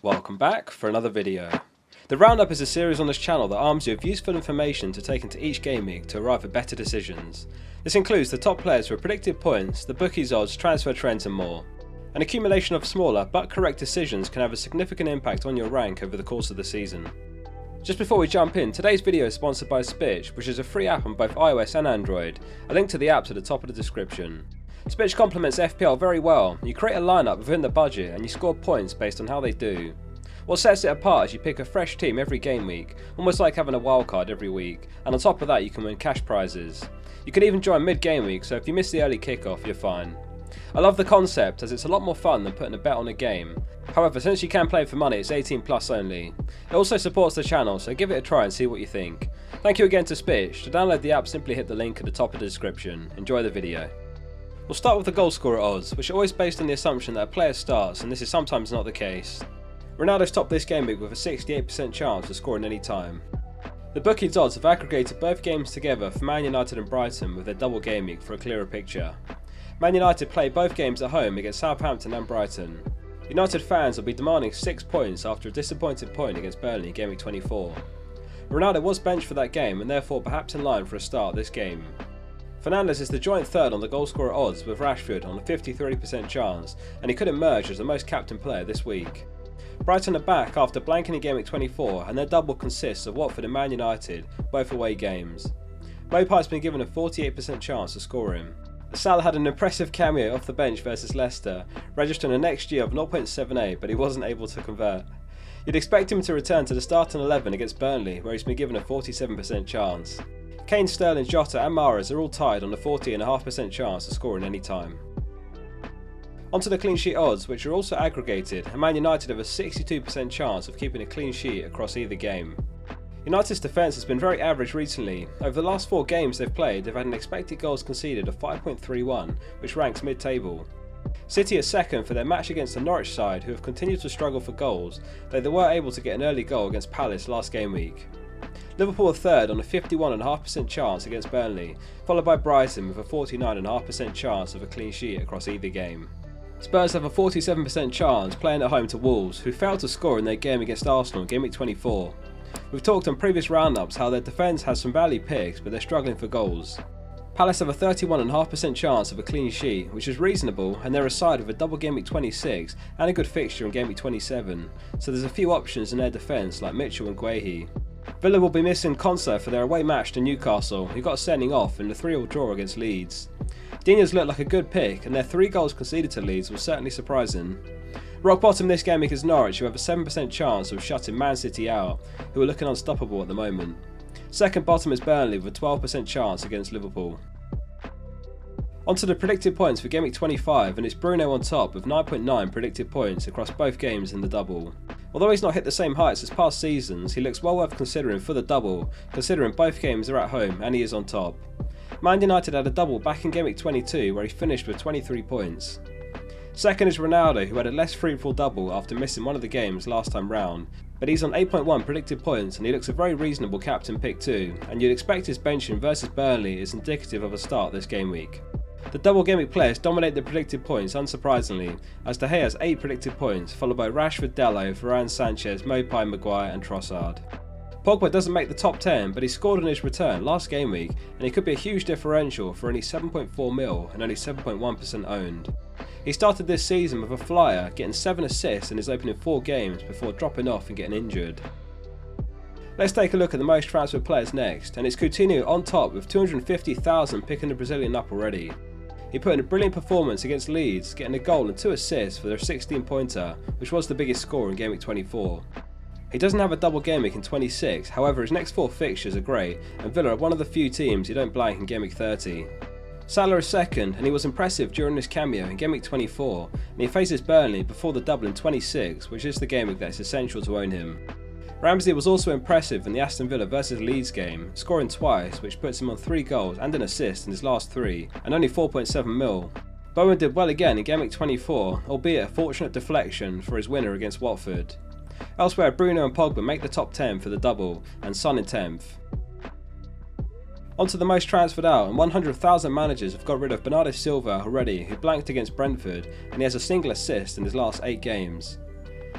Welcome back for another video. The Roundup is a series on this channel that arms you with useful information to take into each game week to arrive at better decisions. This includes the top players for predicted points, the bookies' odds, transfer trends and more. An accumulation of smaller but correct decisions can have a significant impact on your rank over the course of the season. Just before we jump in, today's video is sponsored by Spitch, which is a free app on both iOS and Android. A link to the app is at the top of the description. Spitch complements FPL very well. You create a lineup within the budget and you score points based on how they do. What sets it apart is you pick a fresh team every game week, almost like having a wildcard every week, and on top of that you can win cash prizes. You can even join mid-game week, so if you miss the early kickoff you're fine. I love the concept as it's a lot more fun than putting a bet on a game. However, since you can play for money, it's 18 plus only. It also supports the channel, so give it a try and see what you think. Thank you again to Spitch. To download the app, simply hit the link at the top of the description. Enjoy the video. We'll start with the Goalscorer Odds, which are always based on the assumption that a player starts, and this is sometimes not the case. Ronaldo's topped this game week with a 68% chance of scoring any time. The bookies' odds have aggregated both games together for Man United and Brighton with their double game week for a clearer picture. Man United play both games at home against Southampton and Brighton. United fans will be demanding 6 points after a disappointing point against Burnley in Gameweek 24. Ronaldo was benched for that game and therefore perhaps in line for a start this game. Fernandes is the joint third on the Goalscorer Odds with Rashford on a 53% chance, and he could emerge as the most captain player this week. Brighton are back after blanking in Gameweek 24, and their double consists of Watford and Man United, both away games. Mopai has been given a 48% chance of scoring. Salah had an impressive cameo off the bench versus Leicester, registering an XG of 0.78, but he wasn't able to convert. You'd expect him to return to the starting 11 against Burnley, where he's been given a 47% chance. Kane, Sterling, Jota and Mahrez are all tied on a 40.5% chance of scoring any time. Onto the clean sheet odds, which are also aggregated, and Man United have a 62% chance of keeping a clean sheet across either game. United's defence has been very average recently. Over the last 4 games they've played, they've had an expected goals conceded of 5.31, which ranks mid-table. City are second for their match against the Norwich side, who have continued to struggle for goals, though they were able to get an early goal against Palace last game week. Liverpool are third on a 51.5% chance against Burnley, followed by Brighton with a 49.5% chance of a clean sheet across either game. Spurs have a 47% chance playing at home to Wolves, who failed to score in their game against Arsenal in Gameweek 24. We've talked on previous roundups how their defence has some value picks, but they're struggling for goals. Palace have a 31.5% chance of a clean sheet, which is reasonable, and they're a side with a double Gameweek 26 and a good fixture in Gameweek 27, so there's a few options in their defence like Mitchell and Guehi. Villa will be missing Konsa for their away match to Newcastle, who got a sending off in the 3-3 draw against Leeds. Dinas looked like a good pick, and their 3 goals conceded to Leeds was certainly surprising. Rock bottom this game week is Norwich, who have a 7% chance of shutting Man City out, who are looking unstoppable at the moment. Second bottom is Burnley with a 12% chance against Liverpool. Onto the predicted points for Gameweek 25, and it's Bruno on top with 9.9 predicted points across both games in the double. Although he's not hit the same heights as past seasons, he looks well worth considering for the double, considering both games are at home and he is on top. Man United had a double back in Gameweek 22 where he finished with 23 points. Second is Ronaldo, who had a less fruitful double after missing one of the games last time round, but he's on 8.1 predicted points and he looks a very reasonable captain pick too, and you'd expect his benching versus Burnley is indicative of a start this game week. The double game week players dominate the predicted points unsurprisingly, as De Gea has 8 predicted points, followed by Rashford, Dalot, Varane, Sanchez, Mopai, Maguire and Trossard. Pogba doesn't make the top 10, but he scored on his return last game week, and he could be a huge differential for only 7.4 mil and only 7.1% owned. He started this season with a flyer, getting 7 assists in his opening 4 games before dropping off and getting injured. Let's take a look at the most transferred players next, and it's Coutinho on top with 250,000 picking the Brazilian up already. He put in a brilliant performance against Leeds, getting a goal and 2 assists for their 16-pointer, which was the biggest score in Gameweek 24. He doesn't have a double game week in 26, however his next 4 fixtures are great, and Villa are one of the few teams who don't blank in Gameweek 30. Salah is second, and he was impressive during his cameo in Gameweek 24, and he faces Burnley before the double in 26, which is the game week that is essential to own him. Ramsey was also impressive in the Aston Villa vs Leeds game, scoring twice, which puts him on 3 goals and an assist in his last 3, and only 4.7 mil. Bowen did well again in Gameweek 24, albeit a fortunate deflection for his winner against Watford. Elsewhere, Bruno and Pogba make the top 10 for the double, and Son in 10th. Onto the most transferred out, and 100,000 managers have got rid of Bernardo Silva already, who blanked against Brentford, and he has a single assist in his last 8 games.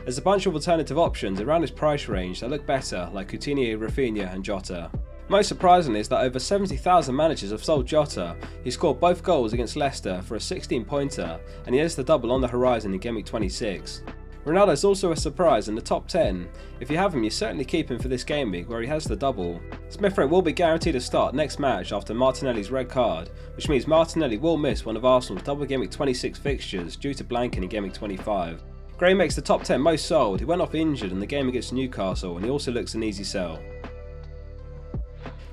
There's a bunch of alternative options around his price range that look better, like Coutinho, Rafinha and Jota. Most surprisingly is that over 70,000 managers have sold Jota. He scored both goals against Leicester for a 16-pointer, and he has the double on the horizon in Gameweek 26. Ronaldo is also a surprise in the top 10. If you have him, you certainly keep him for this game week where he has the double. Smith Rowe will be guaranteed to start next match after Martinelli's red card, which means Martinelli will miss one of Arsenal's double Gameweek 26 fixtures due to blanking in Gameweek 25. Gray makes the top 10 most sold. He went off injured in the game against Newcastle, and he also looks an easy sell.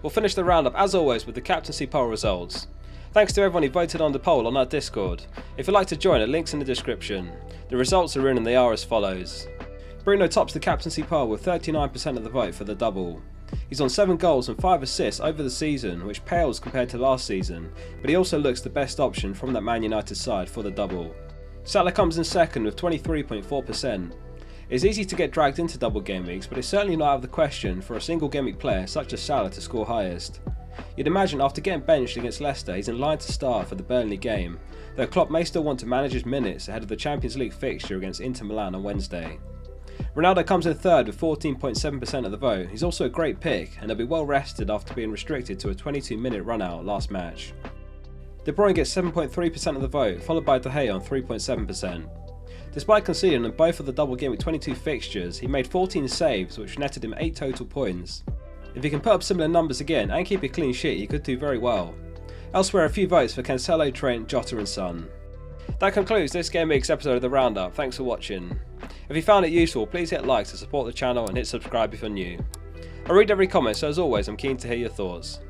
We'll finish the roundup as always with the Captaincy Poll results. Thanks to everyone who voted on the poll on our Discord. If you'd like to join, a link's in the description. The results are in and they are as follows. Bruno tops the Captaincy Poll with 39% of the vote for the double. He's on 7 goals and 5 assists over the season, which pales compared to last season, but he also looks the best option from that Man United side for the double. Salah comes in second with 23.4%. It's easy to get dragged into double game weeks, but it's certainly not out of the question for a single game week player such as Salah to score highest. You'd imagine after getting benched against Leicester he's in line to start for the Burnley game, though Klopp may still want to manage his minutes ahead of the Champions League fixture against Inter Milan on Wednesday. Ronaldo comes in third with 14.7% of the vote. He's also a great pick, and he'll be well rested after being restricted to a 22-minute run out last match. De Bruyne gets 7.3% of the vote, followed by De Gea on 3.7%. Despite conceding in both of the double game with 22 fixtures, he made 14 saves, which netted him 8 total points. If he can put up similar numbers again and keep a clean sheet, he could do very well. Elsewhere, a few votes for Cancelo, Trent, Jota and Son. That concludes this Game Week's episode of the Roundup. Thanks for watching. If you found it useful, please hit like to support the channel and hit subscribe if you're new. I read every comment, so as always I'm keen to hear your thoughts.